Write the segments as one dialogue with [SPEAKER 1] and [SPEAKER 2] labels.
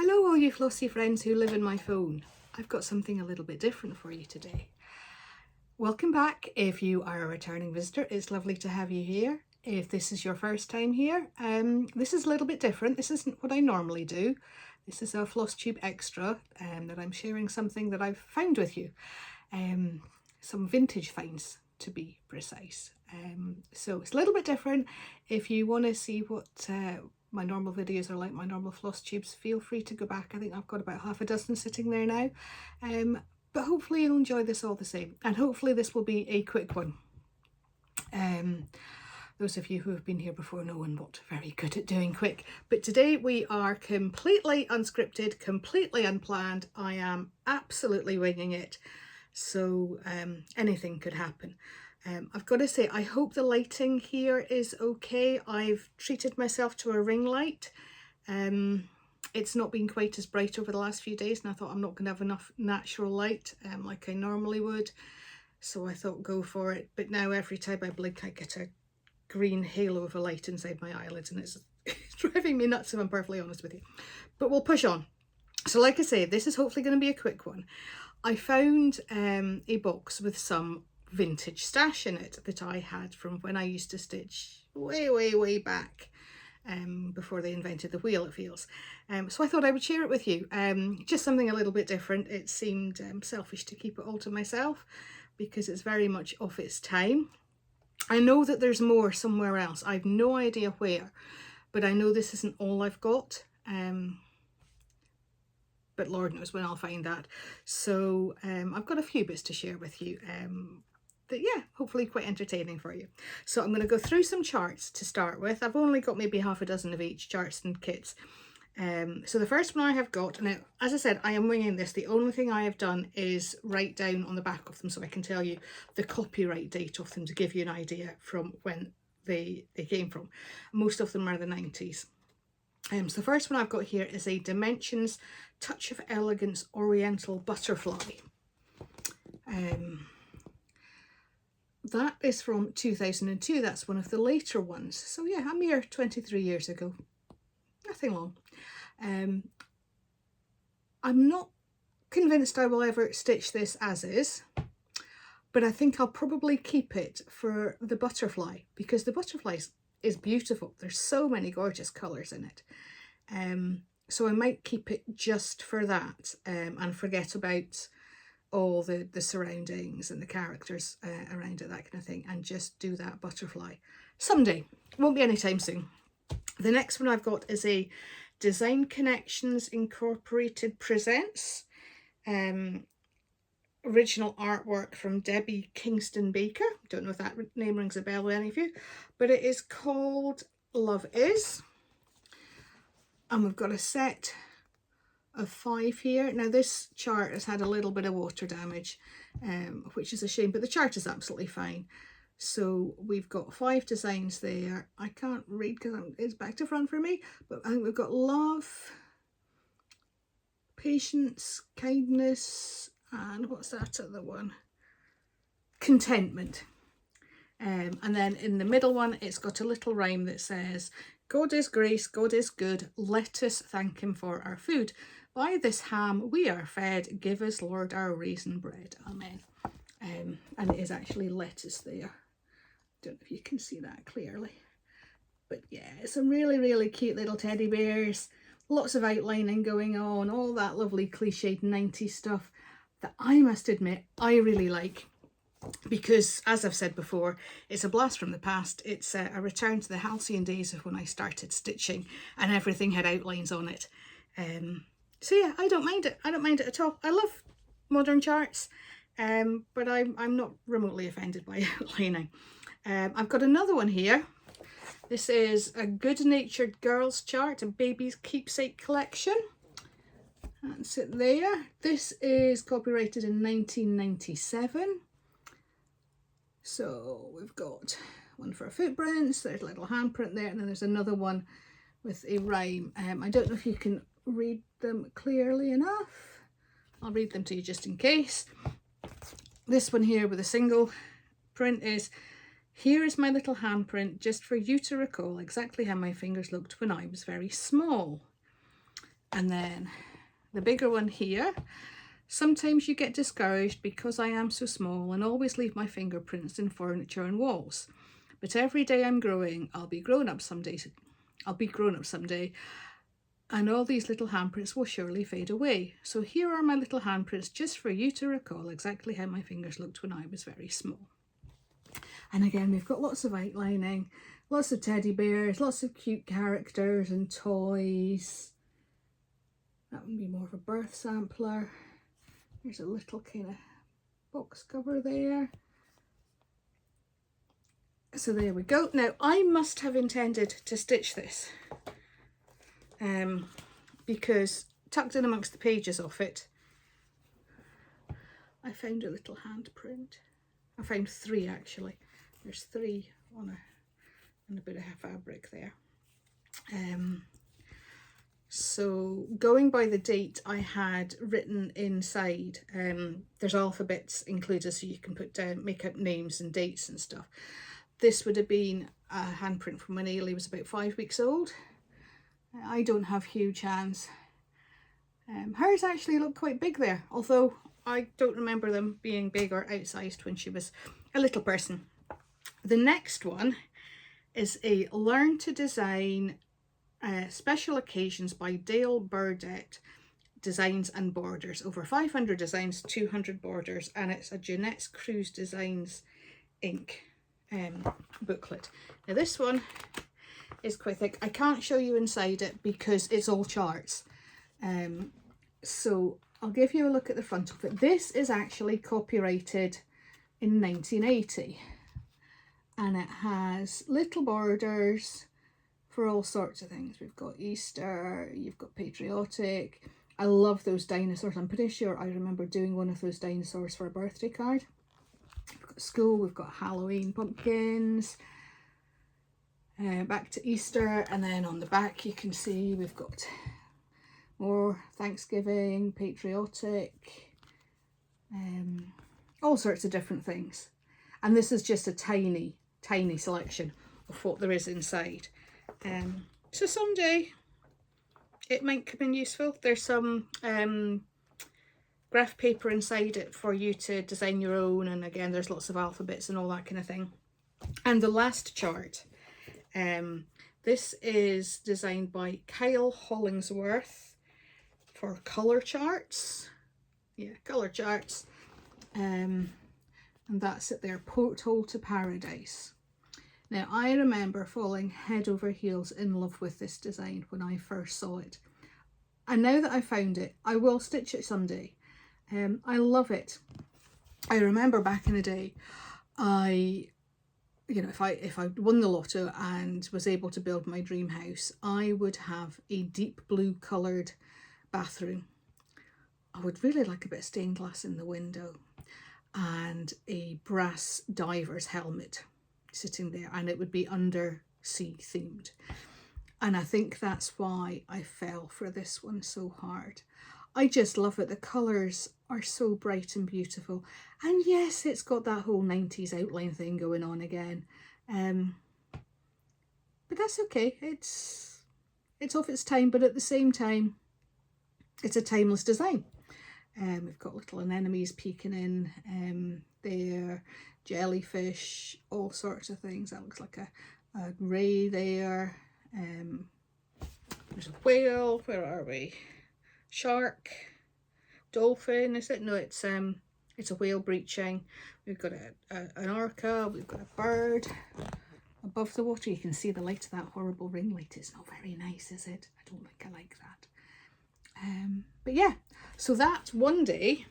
[SPEAKER 1] Hello all you flossy friends who live in my phone. I've got something a little bit different for you today. Welcome back. If you are a returning visitor, it's lovely to have you here. If this is your first time here, this is a little bit different. This isn't what I normally do. This is a Flosstube Extra that I'm sharing something that I've found with you. Some vintage finds to be precise. So it's a little bit different. If you want to see what my normal videos are like, my normal floss tubes, feel free to go back. I think I've got about half a dozen sitting there now. But hopefully you'll enjoy this all the same. And hopefully this will be a quick one. Those of you who have been here before know I'm not very good at doing quick. But today we are completely unscripted, completely unplanned. I am absolutely winging it. So anything could happen. I've got to say, I hope the lighting here is okay. I've treated myself to a ring light. It's not been quite as bright over the last few days, and I thought I'm not going to have enough natural light like I normally would. So I thought go for it. But now every time I blink, I get a green halo of a light inside my eyelids, and it's driving me nuts if I'm perfectly honest with you. But we'll push on. So like I say, this is hopefully going to be a quick one. I found a box with some vintage stash in it that I had from when I used to stitch way back, before they invented the wheel, it feels. So I thought I would share it with you. Just something a little bit different. It seemed selfish to keep it all to myself because it's very much of its time. I know that there's more somewhere else. I've no idea where, but I know this isn't all I've got. But Lord knows when I'll find that. So I've got a few bits to share with you that, yeah, hopefully quite entertaining for you. So I'm going to go through some charts to start with. I've only got maybe half a dozen of each, charts and kits. So the first one I have got, now as I said, I am winging this. The only thing I have done is write down on the back of them so I can tell you the copyright date of them to give you an idea from when they came from. Most of them are the 90s. So the first one I've got here is a Dimensions Touch of Elegance Oriental Butterfly. That is from 2002. That's one of the later ones. So yeah, a mere 23 years ago. Nothing long. I'm not convinced I will ever stitch this as is, but I think I'll probably keep it for the butterfly because the butterfly is beautiful. There's so many gorgeous colours in it. So I might keep it just for that and forget about all the surroundings and the characters around it, that kind of thing, and just do that butterfly someday. Won't be anytime soon. The next one I've got is a Design Connections Incorporated Presents. Original artwork from Debbie Kingston Baker. Don't know if that name rings a bell with any of you, but it is called Love Is. And we've got a set of 5 here. Now this chart has had a little bit of water damage, which is a shame, but the chart is absolutely fine. So we've got 5 designs there. I can't read because it's back to front for me, but I think we've got love, patience, kindness, and what's that other one? Contentment. And then in the middle one, it's got a little rhyme that says, God is grace, God is good, let us thank him for our food. By this ham we are fed, give us, Lord, our raisin bread. Amen. And it is actually lettuce there. Don't know if you can see that clearly. But yeah, some really cute little teddy bears. Lots of outlining going on, all that lovely cliched 90s stuff that I must admit I really like. Because, as I've said before, it's a blast from the past. It's a return to the halcyon days of when I started stitching and everything had outlines on it. So yeah, I don't mind it. I don't mind it at all. I love modern charts, but I'm not remotely offended by outlining. I've got another one here. This is a Good Natured Girls chart, a baby's keepsake collection. That's it there. This is copyrighted in 1997. So we've got one for footprints, there's a little handprint there, and then there's another one with a rhyme. I don't know if you can read them clearly enough. I'll read them to you just in case. This one here with a single print is, here is my little handprint just for you to recall exactly how my fingers looked when I was very small. And then the bigger one here. Sometimes you get discouraged because I am so small and always leave my fingerprints in furniture and walls. But every day I'm growing, I'll be grown up someday. And all these little handprints will surely fade away. So here are my little handprints just for you to recall exactly how my fingers looked when I was very small. And again, we've got lots of outlining, lots of teddy bears, lots of cute characters and toys. That would be more of a birth sampler. There's a little kind of box cover there. So there we go. Now I must have intended to stitch this because tucked in amongst the pages of it, I found a little handprint. I found 3 actually. There's 3 on a bit of fabric there. So going by the date I had written inside, there's alphabets included so you can put down, make up names and dates and stuff. This would have been a handprint from when Ailey was about 5 weeks old. I don't have huge hands. Hers actually looked quite big there, although I don't remember them being big or outsized when she was a little person. The next one is a Learn to Design Special Occasions by Dale Burdett Designs and Borders. Over 500 designs, 200 borders, and it's a Jeanette's Cruise Designs ink booklet. Now this one is quite thick. I can't show you inside it because it's all charts. So I'll give you a look at the front of it. This is actually copyrighted in 1980 and it has little borders for all sorts of things. We've got Easter, you've got patriotic. I love those dinosaurs. I'm pretty sure I remember doing one of those dinosaurs for a birthday card. We've got school, we've got Halloween pumpkins, back to Easter, and then on the back you can see we've got more Thanksgiving, patriotic, all sorts of different things. And this is just a tiny selection of what there is inside. So someday it might come in useful. There's some graph paper inside it for you to design your own, and again there's lots of alphabets and all that kind of thing. And the last chart, this is designed by Kyle Hollingsworth for colour charts. Yeah, colour charts. And that's it there, Porthole to Paradise. Now I remember falling head over heels in love with this design when I first saw it. And now that I found it, I will stitch it someday. I love it. I remember back in the day, if I won the lotto and was able to build my dream house, I would have a deep blue coloured bathroom. I would really like a bit of stained glass in the window and a brass diver's helmet sitting there, and it would be undersea themed. And I think that's why I fell for this one so hard. I just love it. The colours are so bright and beautiful. And yes, it's got that whole 90s outline thing going on again. But that's okay. It's of its time, but at the same time, it's a timeless design. We've got little anemones peeking in there, jellyfish, all sorts of things. That looks like a ray there. There's a whale. Where are we? Shark, dolphin, is it? No, it's a whale breaching. We've got an orca, we've got a bird above the water. You can see the light of that horrible ring light. It's not very nice, is it? I don't think I like that. But yeah, so that one day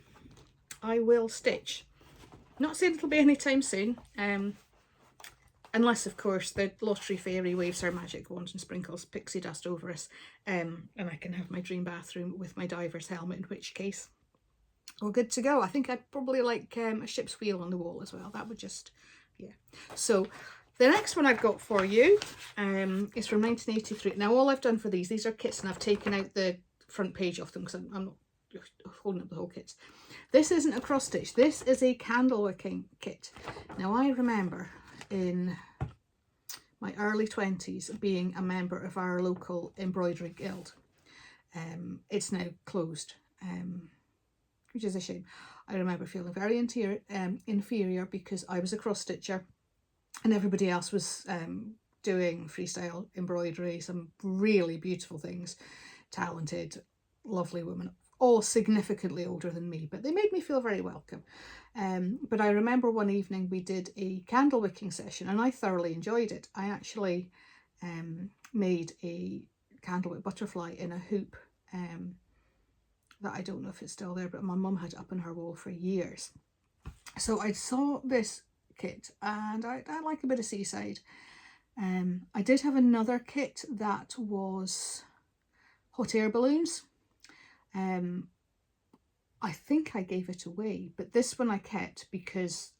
[SPEAKER 1] I will stitch. Not saying it'll be anytime soon, unless of course the lottery fairy waves her magic wand and sprinkles pixie dust over us, and I can have my dream bathroom with my diver's helmet, in which case we're good to go. I think I'd probably like a ship's wheel on the wall as well. That would just, yeah. So the next one I've got for you is from 1983. Now all I've done for these are kits, and I've taken out the front page of them because I'm not holding up the whole kits. This isn't a cross stitch, this is a candle wicking kit. Now I remember in my early 20s being a member of our local embroidery guild. it's now closed, which is a shame. I remember feeling very inferior because I was a cross stitcher and everybody else was doing freestyle embroidery, some really beautiful things, talented, lovely women, all significantly older than me, but they made me feel very welcome. But I remember one evening we did a candle wicking session and I thoroughly enjoyed it. I actually made a candlewick butterfly in a hoop that I don't know if it's still there, but my mum had up on her wall for years. So I saw this kit and I like a bit of seaside. I did have another kit that was hot air balloons. I think I gave it away, but this one I kept because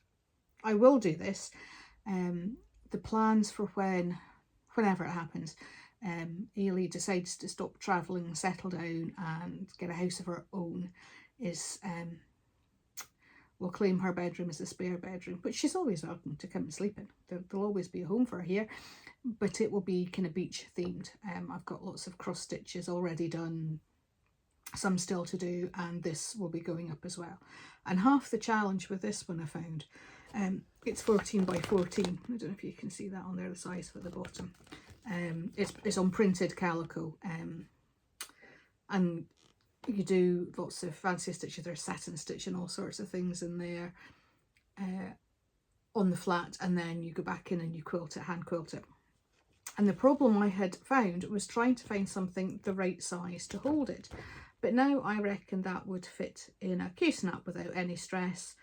[SPEAKER 1] I will do this. The plans for whenever it happens, Ailey decides to stop travelling, settle down and get a house of her own, is we'll claim her bedroom as a spare bedroom, but she's always welcome to come and sleep in. There'll always be a home for her here, but it will be kind of beach themed. I've got lots of cross stitches already done, some still to do, and this will be going up as well. And half the challenge with this one I found, it's 14 by 14. I don't know if you can see that on there, the size at the bottom. It's on printed calico, and you do lots of fancy stitches. There's satin stitch and all sorts of things in there on the flat, and then you go back in and you quilt it, hand quilt it. And the problem I had found was trying to find something the right size to hold it. But now I reckon that would fit in a Q-snap without any stress.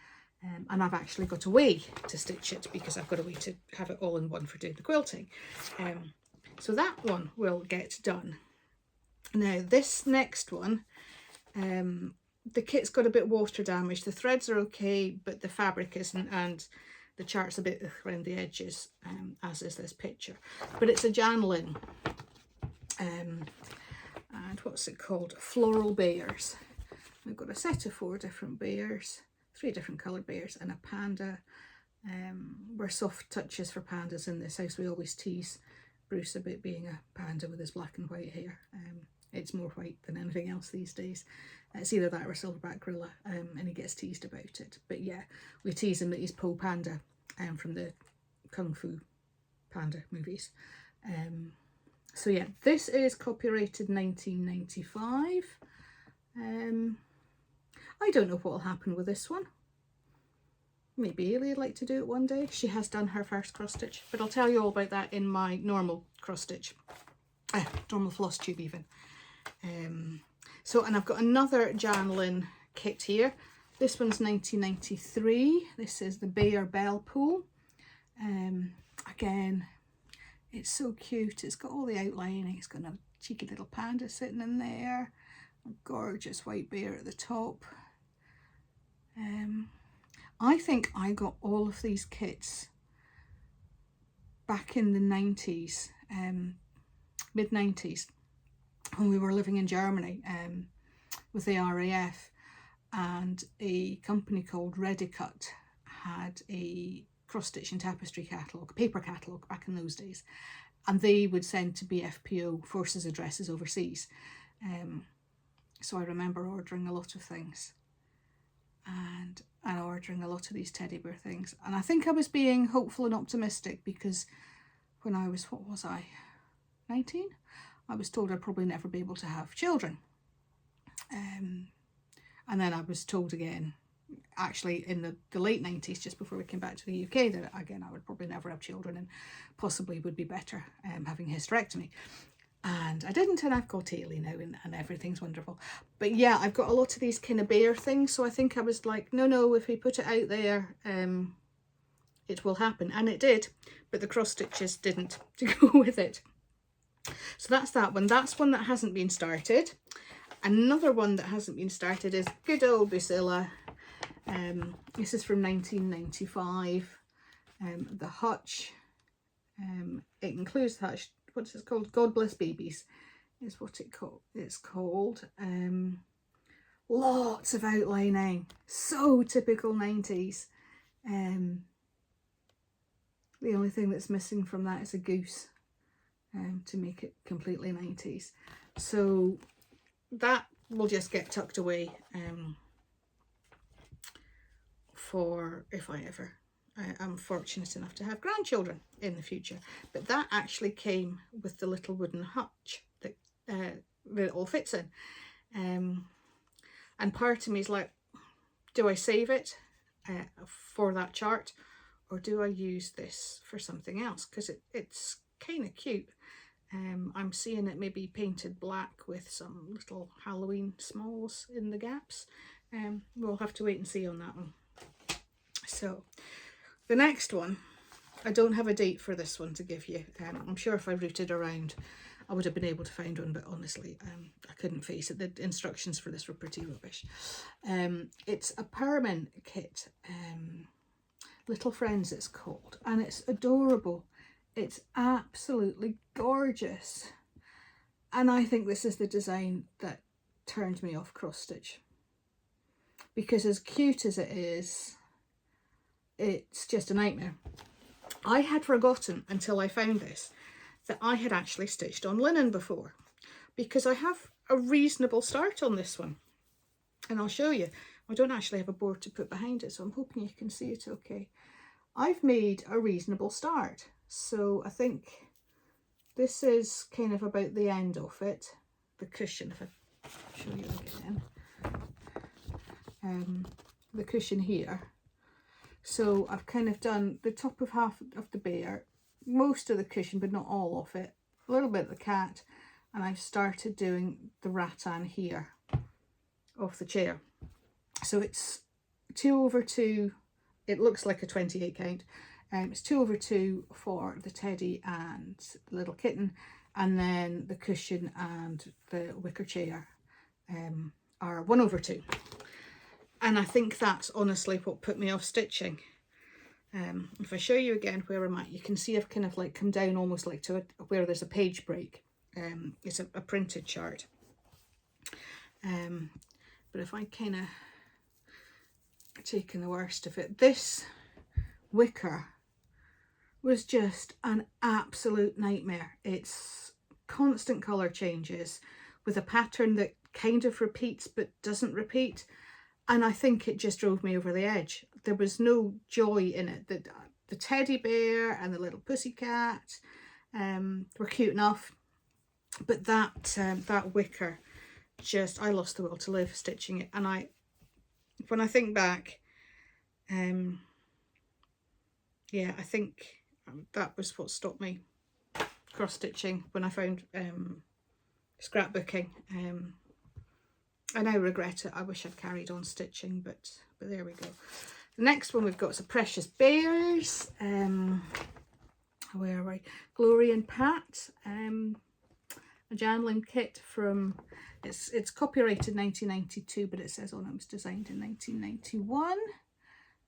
[SPEAKER 1] And I've actually got a way to stitch it because I've got a way to have it all in one for doing the quilting. So that one will get done. Now this next one, the kit's got a bit water damage. The threads are okay, but the fabric isn't, and the chart's a bit around the edges, as is this picture. But it's a Janlin. And what's it called? Floral Bears. We've got a set of 4 different bears, 3 different coloured bears, and a panda. We're soft touches for pandas in this house. We always tease Bruce about being a panda with his black and white hair. It's more white than anything else these days. It's either that or a silverback gorilla, and he gets teased about it. But yeah, we tease him that he's Po Panda from the Kung Fu Panda movies. So yeah, this is copyrighted 1995. I don't know what will happen with this one. Maybe Ailey would like to do it one day. She has done her first cross stitch, but I'll tell you all about that in my normal cross stitch, normal floss tube even. And I've got another Janlin kit here. This one's 1993. This is the Bear Bell Pool. Again, it's so cute. It's got all the outlining. It's got a cheeky little panda sitting in there. A gorgeous white bear at the top. I think I got all of these kits back in the 90s, mid-90s, when we were living in Germany with the RAF, and a company called Redicut had a cross-stitch and tapestry catalogue, paper catalogue back in those days, and they would send to BFPO forces addresses overseas. So I remember ordering a lot of things and ordering a lot of these teddy bear things, and I think I was being hopeful and optimistic because when I was, what was I, 19? I was told I'd probably never be able to have children. And then I was told again, actually in the late 90s, just before we came back to the UK, that again I would probably never have children and possibly would be better having a hysterectomy. And I didn't, and I've got Ailey now and everything's wonderful. But yeah, I've got a lot of these kind of bear things, so I think I was like, no, if we put it out there, it will happen. And it did, but the cross stitches didn't to go with it. So that's that one. That's one that hasn't been started. Another one that hasn't been started is good old Busilla. This is from 1995. The Hutch. It includes the Hutch. What's it called? God Bless Babies is what it's called. Lots of outlining. So typical 90s. The only thing that's missing from that is a goose to make it completely 90s. So that will just get tucked away for if I ever am fortunate enough to have grandchildren in the future. But that actually came with the little wooden hutch that it all fits in. And part of me is like, do I save it for that chart, or do I use this for something else? Because it's kind of cute. I'm seeing it maybe painted black with some little Halloween smalls in the gaps. We'll have to wait and see on that one. So the next one, I don't have a date for this one to give you. I'm sure if I rooted around I would have been able to find one, but honestly I couldn't face it. The instructions for this were pretty rubbish. It's a permanent kit, Little Friends it's called, and it's adorable. It's absolutely gorgeous, and I think this is the design that turned me off cross stitch, because as cute as it is, it's just a nightmare. I had forgotten until I found this that I had actually stitched on linen before, because I have a reasonable start on this one, and I'll show you. I don't actually have a board to put behind it, so I'm hoping you can see it okay. I've made a reasonable start, so I think this is kind of about the end of it. The cushion, if I show you again, the cushion here. So I've kind of done the top of half of the bear, most of the cushion but not all of it, a little bit of the cat, and I've started doing the rattan here of the chair. So it's 2/2, it looks like a 28 count, it's 2/2 for the teddy and the little kitten, and then the cushion and the wicker chair are 1/2. And I think that's honestly what put me off stitching. If I show you again where I'm at, you can see I've kind of like come down almost like to where there's a page break. It's a printed chart. But if I kind of taken the worst of it, this wicker was just an absolute nightmare. It's constant colour changes with a pattern that kind of repeats but doesn't repeat. And I think it just drove me over the edge. There was no joy in it. The teddy bear and the little pussycat were cute enough, but that wicker, just, I lost the will to live stitching it. And when I think back, yeah, I think that was what stopped me cross stitching when I found scrapbooking. I now regret it. I wish I'd carried on stitching, but there we go. The next one we've got is a Precious Bears. Where are we? Glory and Pat. A Janlin kit from, it's copyrighted 1992, but it says on it was designed in 1991.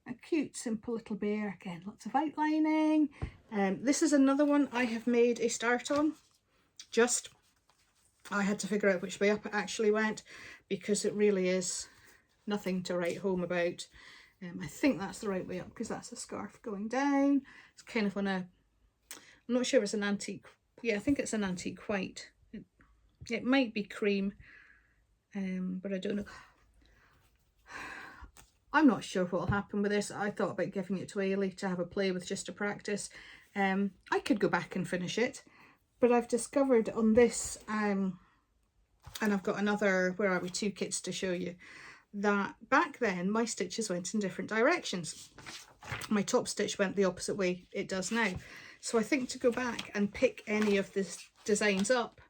[SPEAKER 1] A cute, simple little bear. Again, lots of outlining. This is another one I have made a start on. I had to figure out which way up it actually went, because it really is nothing to write home about. I think that's the right way up, because that's a scarf going down. It's kind of on a, I'm not sure if it's an antique, yeah, I think it's an antique white. It might be cream, but I don't know. I'm not sure what will happen with this. I thought about giving it to Ailey to have a play with just to practice. I could go back and finish it, but I've discovered on this, and I've got another, where are we, 2 kits to show you, that back then my stitches went in different directions. My top stitch went the opposite way it does now. So I think to go back and pick any of the designs up,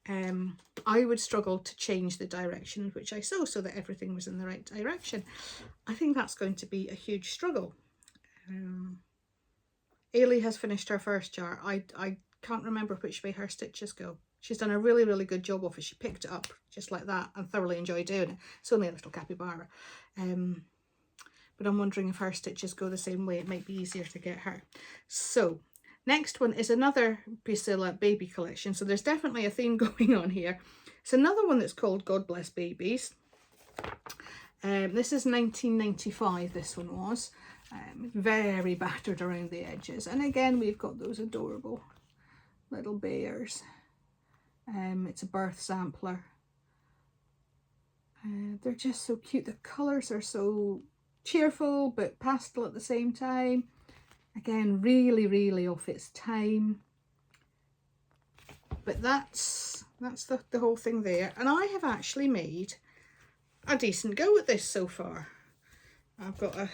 [SPEAKER 1] I would struggle to change the direction in which I sew so that everything was in the right direction. I think that's going to be a huge struggle. Ailey has finished her first jar. I can't remember which way her stitches go. She's done a really, really good job of it. She picked it up just like that and thoroughly enjoyed doing it. It's only a little capybara. But I'm wondering if her stitches go the same way. It might be easier to get her. So next one is another Busilla baby collection. So there's definitely a theme going on here. It's another one that's called God Bless Babies. This is 1995, this one was. Very battered around the edges. And again, we've got those adorable little bears. It's a birth sampler. They're just so cute. The colours are so cheerful but pastel at the same time. Again, really, really off its time. But that's the whole thing there. And I have actually made a decent go at this so far. I've got a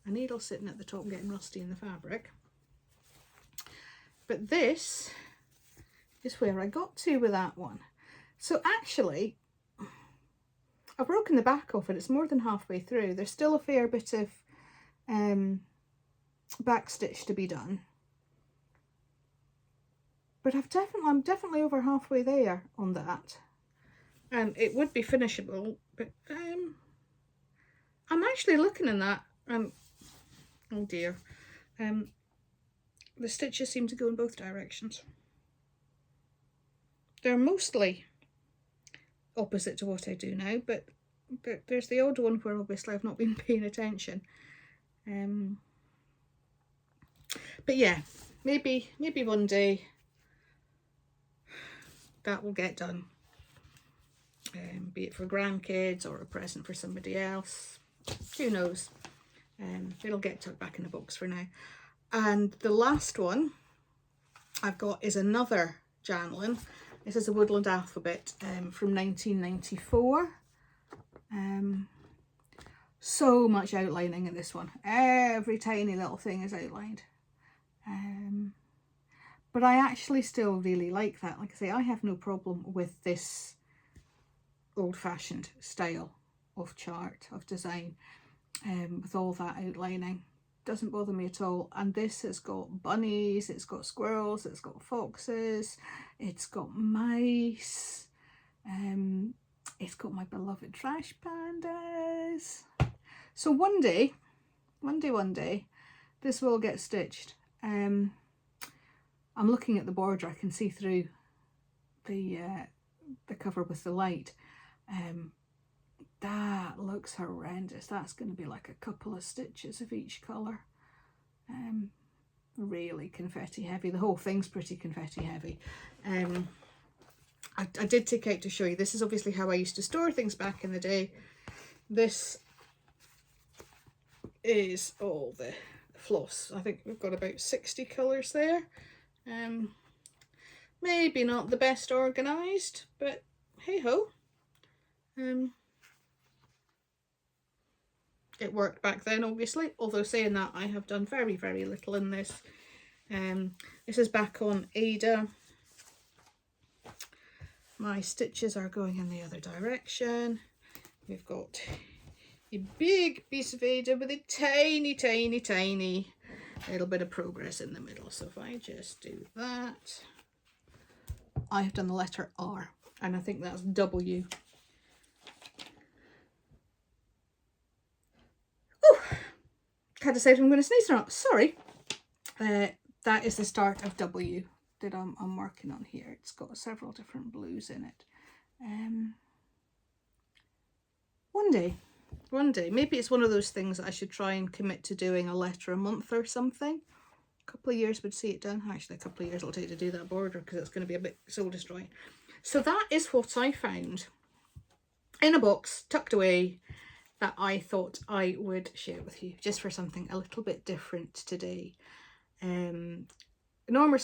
[SPEAKER 1] needle sitting at the top getting rusty in the fabric. But this is where I got to with that one. So actually, I've broken the back off it. It's more than halfway through. There's still a fair bit of back stitch to be done. But I'm definitely over halfway there on that. And it would be finishable, but I'm actually looking in that and oh dear. The stitches seem to go in both directions. They're mostly opposite to what I do now, but there's the odd one where obviously I've not been paying attention. But yeah, maybe one day that will get done. Be it for grandkids or a present for somebody else. Who knows? It'll get tucked back in the box for now. And the last one I've got is another Janlin. This is a Woodland Alphabet from 1994. So much outlining in this one. Every tiny little thing is outlined. But I actually still really like that. Like I say, I have no problem with this old-fashioned style of chart, of design, with all that outlining. Doesn't bother me at all. And this has got bunnies, it's got squirrels, it's got foxes, it's got mice, it's got my beloved trash pandas. So one day, this will get stitched. I'm looking at the border. I can see through the cover with the light. That looks horrendous. That's going to be like a couple of stitches of each colour. Really confetti heavy. The whole thing's pretty confetti heavy. I did take out to show you. This is obviously how I used to store things back in the day. This is all the floss. I think we've got about 60 colours there. Maybe not the best organised, but hey ho. It worked back then, obviously, although saying that, I have done very, very little in this. This is back on Adah. My stitches are going in the other direction. We've got a big piece of Adah with a tiny, tiny, tiny little bit of progress in the middle. So if I just do that, I have done the letter R, and I think that's W. Can't decide if I'm going to sneeze or not. Sorry. That is the start of W that I'm working on here. It's got several different blues in it. One day, maybe it's one of those things that I should try and commit to doing a letter a month or something. A couple of years would see it done. Actually, a couple of years it'll take to do that border because it's going to be a bit soul destroying. So that is what I found in a box tucked away, that I thought I would share with you, just for something a little bit different today. Normal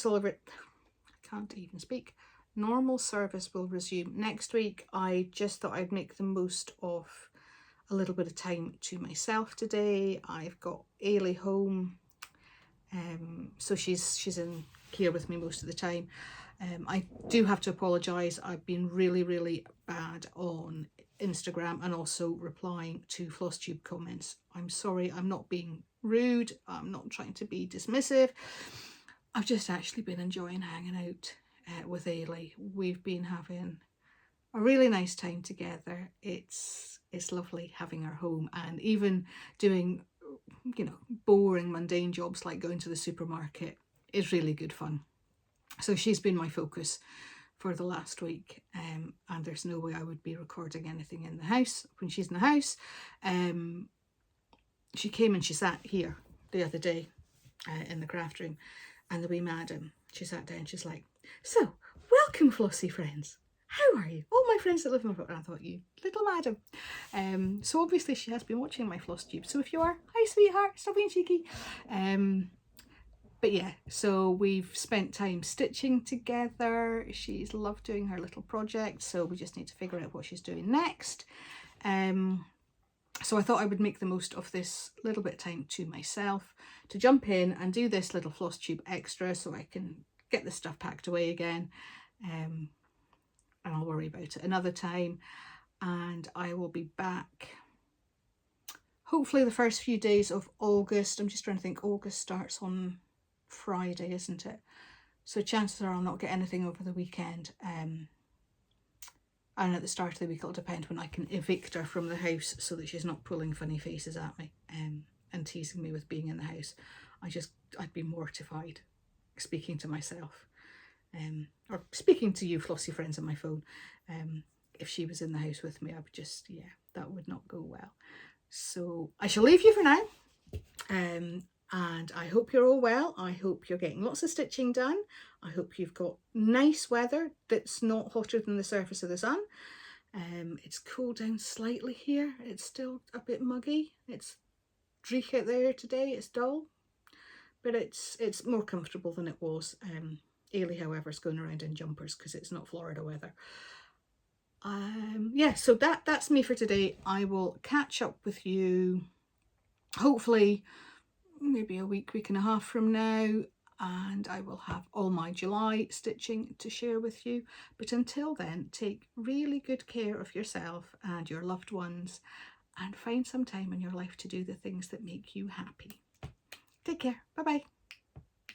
[SPEAKER 1] service will resume next week. I just thought I'd make the most of a little bit of time to myself today. I've got Ailey home, so she's in here with me most of the time. I do have to apologise. I've been really, really bad on Instagram and also replying to Flosstube comments. I'm sorry, I'm not being rude, I'm not trying to be dismissive. I've just actually been enjoying hanging out with Ailey. We've been having a really nice time together. It's lovely having her home, and even doing, you know, boring mundane jobs like going to the supermarket is really good fun. So she's been my focus for the last week, and there's no way I would be recording anything in the house when she's in the house. She came and she sat here the other day in the craft room, and the wee madam, she sat down, she's like, "So, welcome, Flossie friends." how are you? All my friends that live in my book. And I thought, you little madam. So obviously she has been watching my floss tube. So if you are, hi sweetheart, stop being cheeky. But yeah, so we've spent time stitching together. She's loved doing her little project, so we just need to figure out what she's doing next. So I thought I would make the most of this little bit of time to myself to jump in and do this little Flosstube Extra so I can get the stuff packed away again. And I'll worry about it another time. And I will be back hopefully the first few days of August. I'm just trying to think, August starts on Friday, isn't it? So chances are I'll not get anything over the weekend. And at the start of the week it'll depend when I can evict her from the house so that she's not pulling funny faces at me and teasing me with being in the house. I'd be mortified speaking to myself or speaking to you flossy friends on my phone. If she was in the house with me, I would just, yeah, that would not go well. So I shall leave you for now. And I hope you're all well. I hope you're getting lots of stitching done. I hope you've got nice weather that's not hotter than the surface of the sun. It's cooled down slightly here. It's still a bit muggy. It's dreich out there today. It's dull, but it's more comfortable than it was. Ailey, however, is going around in jumpers because it's not Florida weather. Yeah, so that's me for today. I will catch up with you hopefully maybe a week and a half from now, and I will have all my July stitching to share with you. But until then, take really good care of yourself and your loved ones and find some time in your life to do the things that make you happy. Take care. Bye bye.